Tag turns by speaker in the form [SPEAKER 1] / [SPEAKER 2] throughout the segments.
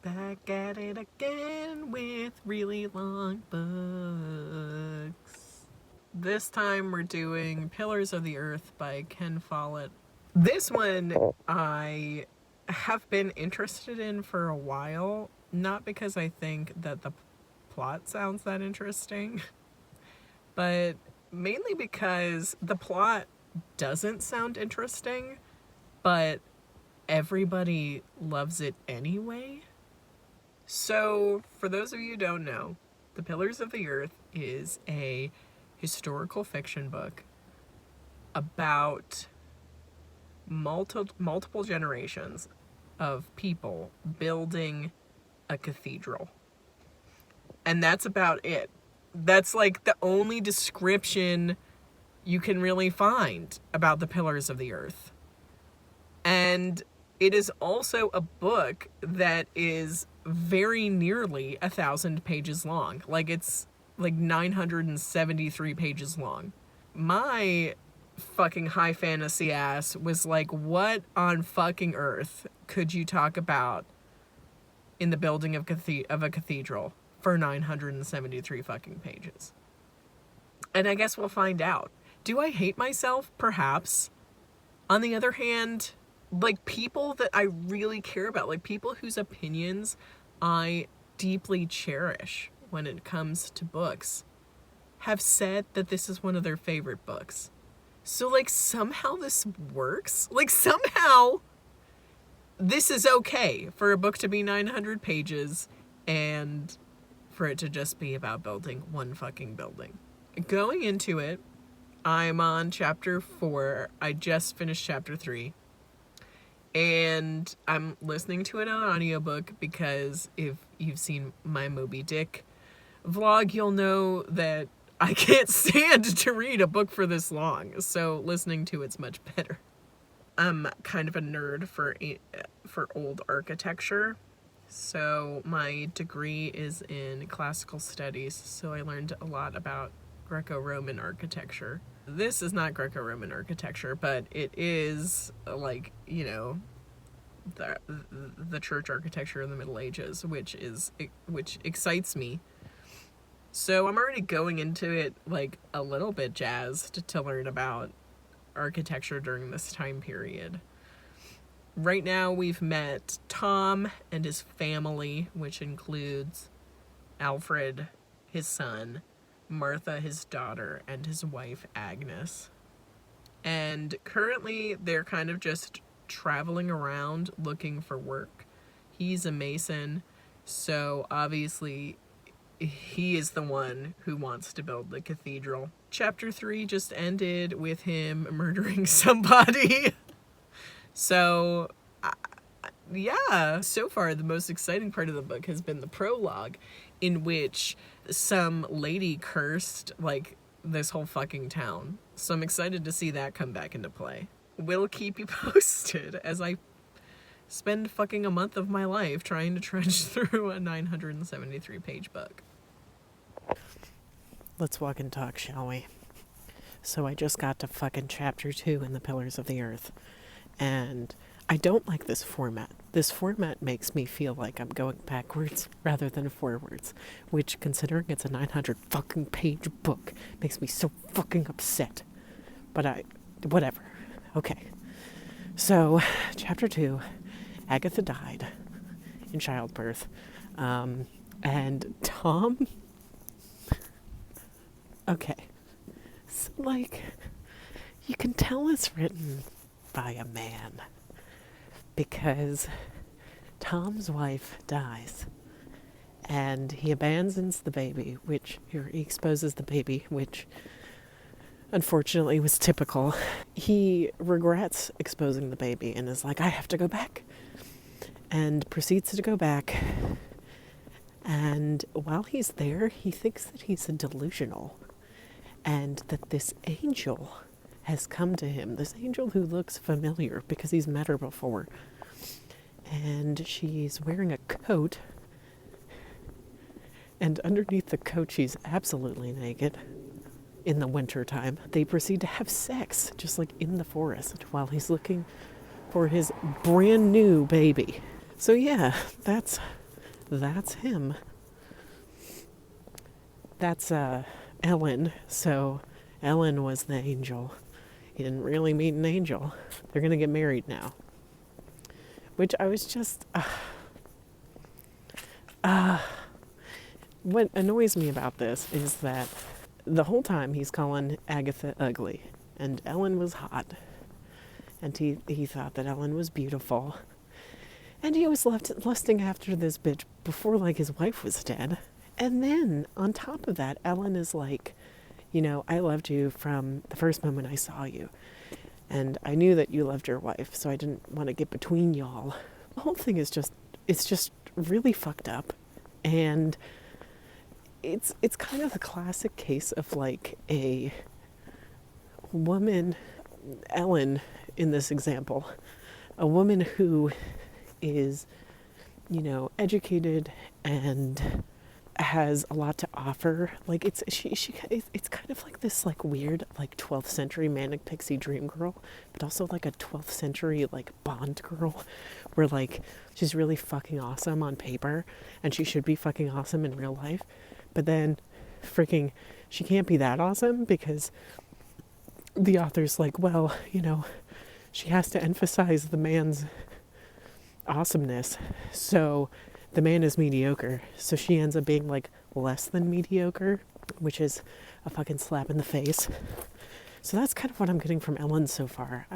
[SPEAKER 1] Back at it again with really long books. This time we're doing Pillars of the Earth by Ken Follett. This one I have been interested in for a while, not because I think that the plot sounds that interesting, but mainly because the plot doesn't sound interesting, but everybody loves it anyway. So, for those of you who don't know, The Pillars of the Earth is a historical fiction book about multiple generations of people building a cathedral. And that's about it. That's like the only description you can really find about the Pillars of the Earth. And it is also a book that is very nearly 1,000 pages long. Like, it's like 973 pages long. My fucking high fantasy ass was like, what on fucking earth could you talk about in the building of a cathedral for 973 fucking pages? And I guess we'll find out. Do I hate myself? Perhaps. On the other hand, like, people that I really care about, like people whose opinions I deeply cherish when it comes to books, have said that this is one of their favorite books. So, like, somehow this works. Like, somehow this is okay for a book to be 900 pages and for it to just be about building one fucking building. Going into it, I'm on chapter 4. I just finished chapter 3. And I'm listening to it on audiobook because if you've seen my Moby Dick vlog, you'll know that I can't stand to read a book for this long. So listening to it's much better. I'm kind of a nerd for old architecture. So my degree is in classical studies. So I learned a lot about Greco-Roman architecture. This is not Greco-Roman architecture, but it is, like, you know, the church architecture in the Middle Ages, which excites me. So I'm already going into it, like, a little bit jazzed to learn about architecture during this time period. Right now we've met Tom and his family, which includes Alfred, his son, Martha, his daughter, and his wife, Agnes. And currently, they're kind of just traveling around looking for work. He's a mason, so obviously, he is the one who wants to build the cathedral. Chapter 3 just ended with him murdering somebody. So, yeah. So far, the most exciting part of the book has been the prologue, in which some lady cursed, like, this whole fucking town. So I'm excited to see that come back into play. We'll keep you posted as I spend fucking a month of my life trying to trudge through a 973 page book.
[SPEAKER 2] Let's walk and talk, shall we? So I just got to fucking chapter 2 in The Pillars of the Earth. And I don't like this format. This format makes me feel like I'm going backwards rather than forwards, which, considering it's a 900 fucking page book, makes me so fucking upset. But whatever. Okay. So, chapter 2, Agatha died in childbirth. And Tom... Okay. So, like, you can tell it's written by a man, because Tom's wife dies and he abandons the baby, he exposes the baby, which unfortunately was typical. He regrets exposing the baby and is like, I have to go back, and proceeds to go back. And while he's there, he thinks that he's delusional and that this angel has come to him, this angel who looks familiar because he's met her before. And she's wearing a coat, and underneath the coat she's absolutely naked in the winter time. They proceed to have sex, just like in the forest, while he's looking for his brand new baby. So yeah, that's that's him. That's Ellen. So Ellen was the angel. He didn't really meet an angel. They're gonna get married now. Which I was just what annoys me about this is that the whole time he's calling Agatha ugly, and Ellen was hot, and he thought that Ellen was beautiful, and he was lusting after this bitch before like his wife was dead. And then on top of that, Ellen is like, you know, I loved you from the first moment I saw you, and I knew that you loved your wife, so I didn't want to get between y'all. The whole thing is it's just really fucked up, and it's kind of the classic case of like a woman, Ellen in this example, a woman who is, you know, educated and has a lot to offer. Like it's kind of like this like weird like 12th century manic pixie dream girl, but also like a 12th century like Bond girl, where like she's really fucking awesome on paper and she should be fucking awesome in real life, but then freaking she can't be that awesome because the author's like, well, you know, she has to emphasize the man's awesomeness, so the man is mediocre, so she ends up being like less than mediocre, which is a fucking slap in the face. So that's kind of what I'm getting from Ellen so far.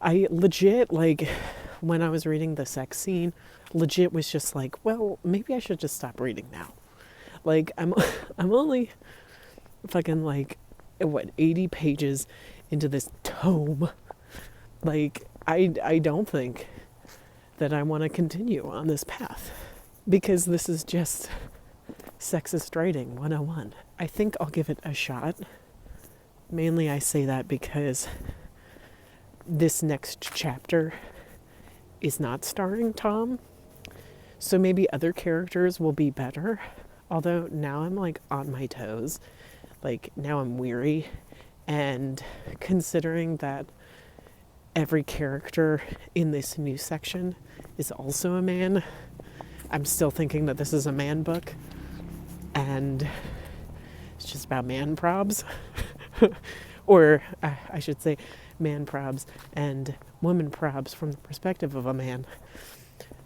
[SPEAKER 2] I legit, like, when I was reading the sex scene, legit was just like, well, maybe I should just stop reading now. Like, I'm only fucking like, what, 80 pages into this tome. Like, I don't think that I want to continue on this path, because this is just sexist writing 101. I think I'll give it a shot. Mainly I say that because this next chapter is not starring Tom, so maybe other characters will be better. Although now I'm like on my toes, like now I'm weary, and considering that every character in this new section is also a man, I'm still thinking that this is a man book, and it's just about man probs. Or I should say man probs and woman probs from the perspective of a man.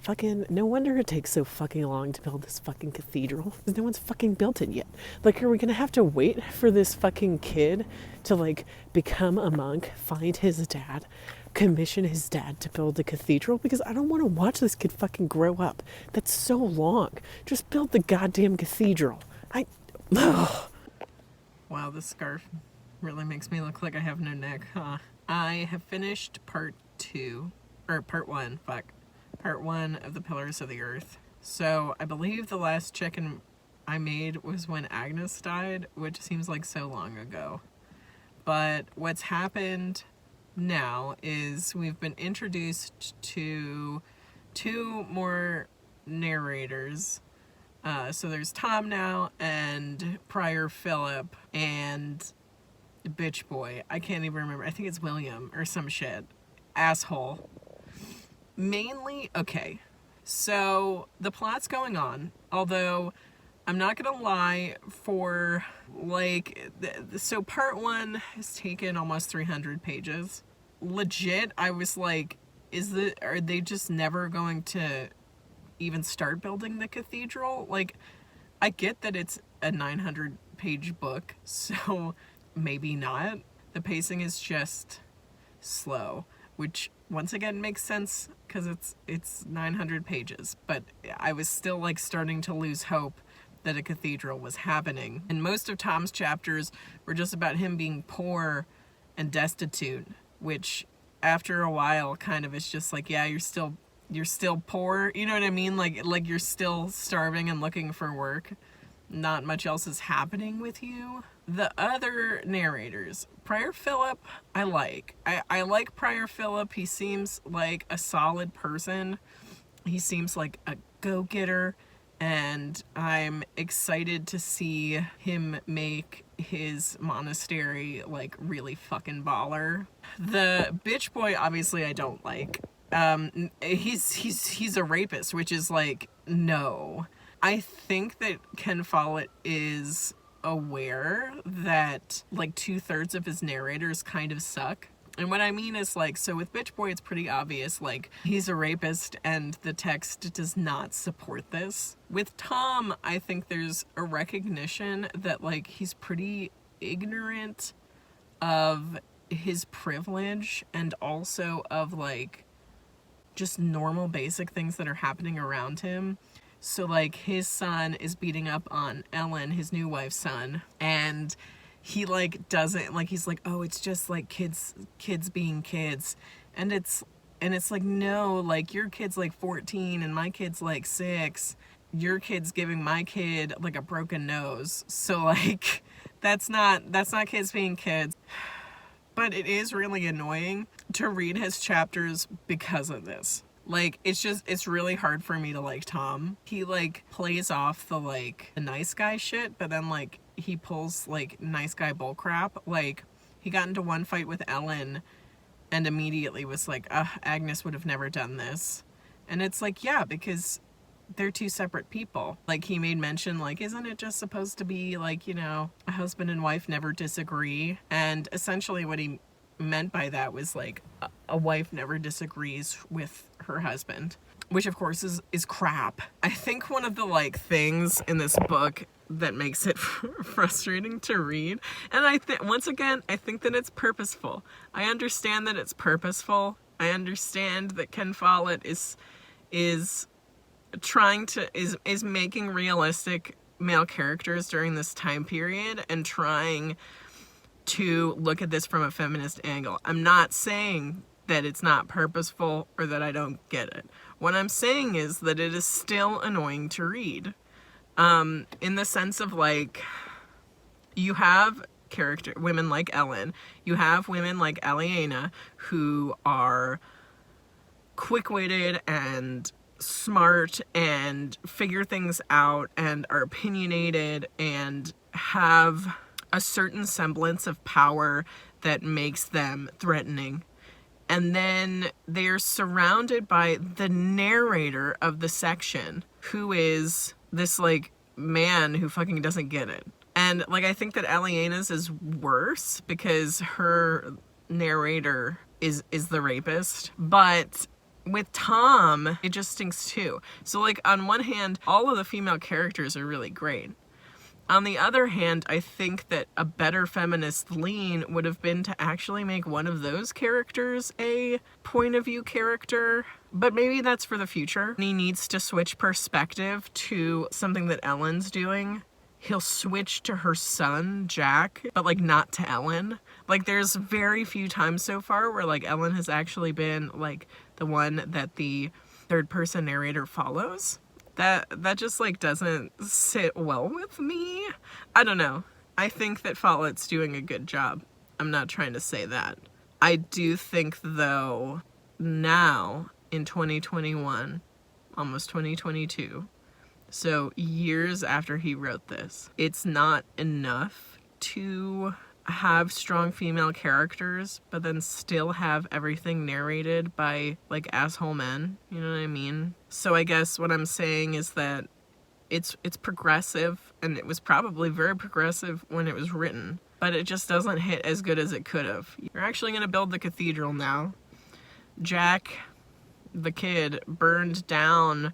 [SPEAKER 2] Fucking, no wonder it takes so fucking long to build this fucking cathedral, because no one's fucking built it yet. Like, are we gonna have to wait for this fucking kid to, like, become a monk, find his dad, commission his dad to build a cathedral? Because I don't want to watch this kid fucking grow up. That's so long. Just build the goddamn cathedral. Ugh.
[SPEAKER 1] Wow, this scarf really makes me look like I have no neck, huh? I have finished part one of the Pillars of the Earth. So I believe the last check-in I made was when Agnes died, which seems like so long ago. But what's happened now is we've been introduced to 2 more narrators. So there's Tom now, and Prior Philip, and Bitch Boy. I can't even remember. I think it's William or some shit. Asshole. Mainly, okay, so the plot's going on, although I'm not gonna lie, for like, so part 1 has taken almost 300 pages. Legit, I was like, are they just never going to even start building the cathedral? Like, I get that it's a 900 page book, so maybe not. The pacing is just slow, which once again makes sense because it's 900 pages, but I was still like starting to lose hope that a cathedral was happening. And most of Tom's chapters were just about him being poor and destitute, which after a while kind of is just like, yeah, you're still poor, you know what I mean? Like you're still starving and looking for work. Not much else is happening with you. The other narrators, Prior Philip, I like. I like Prior Philip. He seems like a solid person. He seems like a go-getter, and I'm excited to see him make his monastery like really fucking baller. The Bitch Boy, obviously I don't like. he's a rapist, which is like, no. I think that Ken Follett is aware that like 2/3 of his narrators kind of suck. And what I mean is, like, so with Bitch Boy, it's pretty obvious, like, he's a rapist and the text does not support this. With Tom, I think there's a recognition that, like, he's pretty ignorant of his privilege and also of, like, just normal basic things that are happening around him. So, like, his son is beating up on Ellen, his new wife's son, and he, like, doesn't, like, he's like, oh, it's just, like, kids being kids. And it's like, no, like, your kid's, like, 14 and my kid's, like, 6. Your kid's giving my kid, like, a broken nose. So, like, that's not kids being kids. But it is really annoying to read his chapters because of this. Like, it's really hard for me to like Tom. He, like, plays off the, like, the nice guy shit, but then, like, he pulls, like, nice guy bullcrap. Like, he got into one fight with Ellen and immediately was like, Agnes would have never done this. And it's like, yeah, because they're two separate people. Like, he made mention, like, isn't it just supposed to be, like, you know, a husband and wife never disagree? And essentially what he meant by that was, like, a wife never disagrees with her husband, which of course is crap. I think one of the, like, things in this book that makes it frustrating to read, and I think, once again, I think that it's purposeful. I understand that it's purposeful. I understand that Ken Follett is trying to is making realistic male characters during this time period and trying to look at this from a feminist angle. I'm not saying that it's not purposeful or that I don't get it. What I'm saying is that it is still annoying to read. In the sense of, like, you have women like Ellen, you have women like Aliena who are quick-witted and smart and figure things out and are opinionated and have a certain semblance of power that makes them threatening. And then they're surrounded by the narrator of the section, who is this, like, man who fucking doesn't get it. And, like, I think that Aliena's is worse because her narrator is the rapist. But with Tom, it just stinks too. So, like, on one hand, all of the female characters are really great. On the other hand, I think that a better feminist lean would have been to actually make one of those characters a point of view character. But maybe that's for the future. He needs to switch perspective to something that Ellen's doing. He'll switch to her son, Jack, but, like, not to Ellen. Like, there's very few times so far where, like, Ellen has actually been, like, the one that the third person narrator follows. That just, like, doesn't sit well with me. I don't know. I think that Follett's doing a good job. I'm not trying to say that. I do think, though, now, in 2021, almost 2022, so years after he wrote this, it's not enough to have strong female characters, but then still have everything narrated by, like, asshole men. You know what I mean? So I guess what I'm saying is that it's progressive, and it was probably very progressive when it was written, but it just doesn't hit as good as it could have. You're actually going to build the cathedral now. Jack, the kid, burned down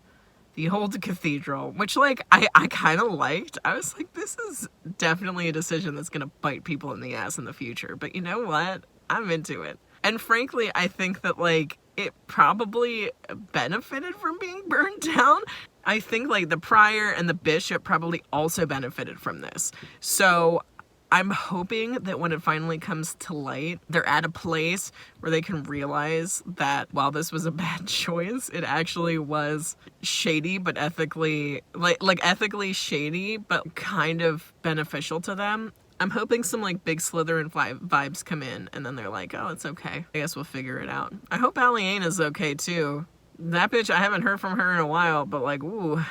[SPEAKER 1] the old cathedral, which, like, I kind of liked. I was like, this is definitely a decision that's going to bite people in the ass in the future. But you know what? I'm into it. And frankly, I think that, like, it probably benefited from being burned down. I think, like, the prior and the bishop probably also benefited from this. So I'm hoping that when it finally comes to light, they're at a place where they can realize that while this was a bad choice, it actually was shady, but ethically, like ethically shady, but kind of beneficial to them. I'm hoping some, like, big Slytherin vibes come in, and then they're like, oh, it's okay. I guess we'll figure it out. I hope Aliena's okay, too. That bitch, I haven't heard from her in a while, but, like, ooh.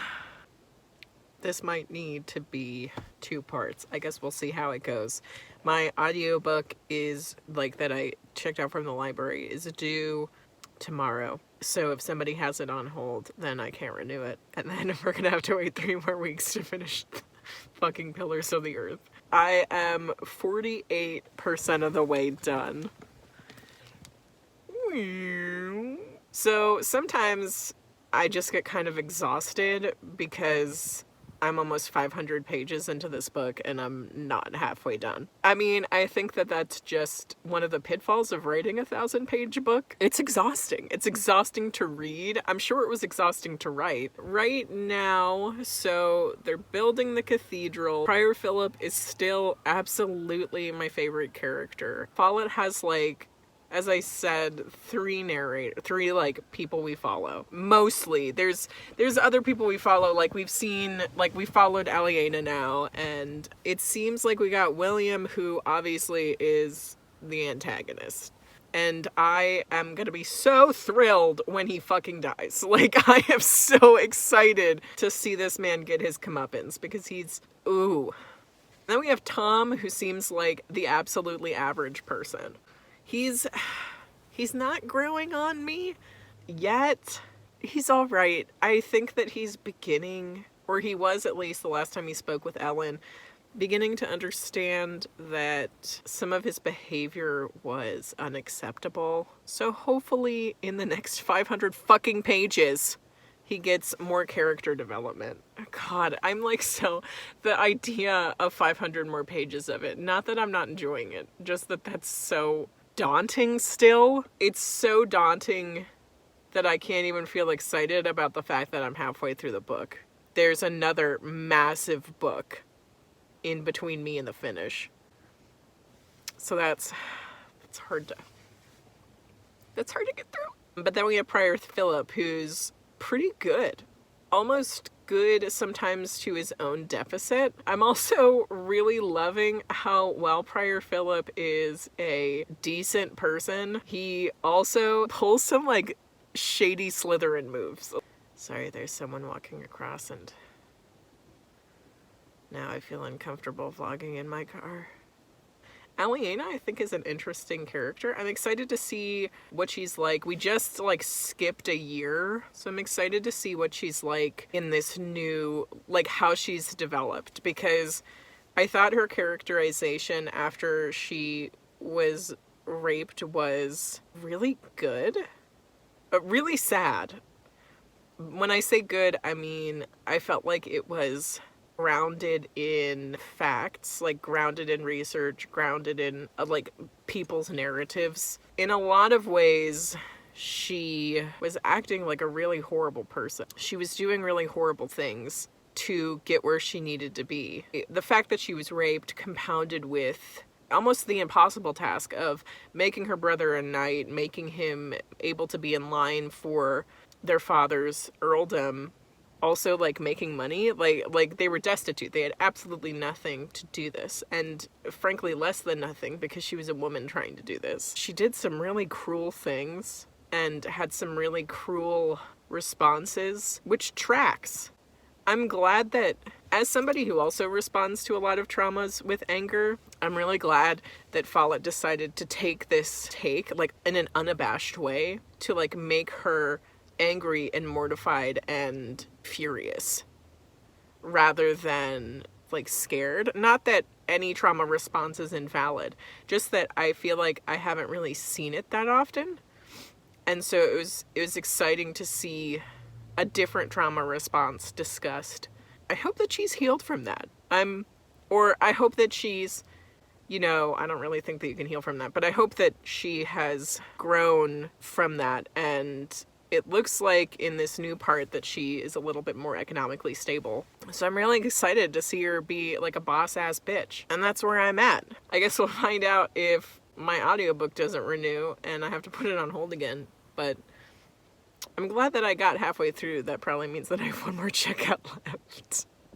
[SPEAKER 1] This might need to be 2 parts. I guess we'll see how it goes. My audiobook is, like, that I checked out from the library is due tomorrow. So if somebody has it on hold, then I can't renew it. And then we're gonna have to wait 3 more weeks to finish the fucking Pillars of the Earth. I am 48% of the way done. So sometimes I just get kind of exhausted because I'm almost 500 pages into this book and I'm not halfway done. I mean, I think that that's just one of the pitfalls of writing a 1,000-page book. It's exhausting. It's exhausting to read. I'm sure it was exhausting to write. Right now, so they're building the cathedral. Prior Philip is still absolutely my favorite character. Follett has, like, as I said, three like people we follow. Mostly. There's other people we follow, like we followed Aliena now, and it seems like we got William, who obviously is the antagonist. And I am gonna be so thrilled when he fucking dies. Like, I am so excited to see this man get his comeuppance, because he's, ooh. Then we have Tom, who seems like the absolutely average person. He's not growing on me yet. He's all right. I think that he's beginning, or he was at least the last time he spoke with Ellen, beginning to understand that some of his behavior was unacceptable. So hopefully in the next 500 fucking pages, he gets more character development. God, I'm like, so the idea of 500 more pages of it, not that I'm not enjoying it, just that that's so daunting still. It's so daunting that I can't even feel excited about the fact that I'm halfway through the book. There's another massive book in between me and the finish. So that's hard to get through. But then we have Prior Philip, who's pretty good. Almost good sometimes to his own deficit. I'm also really loving how, while Prior Philip is a decent person, he also pulls some like shady Slytherin moves. Sorry, there's someone walking across and now I feel uncomfortable vlogging in my car. Aliena, I think, is an interesting character. I'm excited to see what she's like. We just, like, skipped a year, so I'm excited to see what she's like in this new, like, how she's developed, because I thought her characterization after she was raped was really good, but really sad. When I say good, I mean, I felt like it was grounded in facts, like grounded in research, grounded in like people's narratives. In a lot of ways, she was acting like a really horrible person. She was doing really horrible things to get where she needed to be. The fact that she was raped compounded with almost the impossible task of making her brother a knight, making him able to be in line for their father's earldom, also like making money. Like they were destitute. They had absolutely nothing to do this, and frankly less than nothing, because she was a woman trying to do this. She did some really cruel things and had some really cruel responses, which tracks. I'm glad that, as somebody who also responds to a lot of traumas with anger, I'm really glad that Follett decided to take this like in an unabashed way to like make her angry and mortified and furious rather than like scared. Not that any trauma response is invalid, just that I feel like I haven't really seen it that often, and so it was exciting to see a different trauma response discussed. I hope that she's healed from that. I hope that she's, I don't really think that you can heal from that, but I hope that she has grown from that, and it looks like in this new part that she is a little bit more economically stable. So I'm really excited to see her be like a boss-ass bitch. And that's where I'm at. I guess we'll find out if my audiobook doesn't renew and I have to put it on hold again. But I'm glad that I got halfway through. That probably means that I have one more checkout left.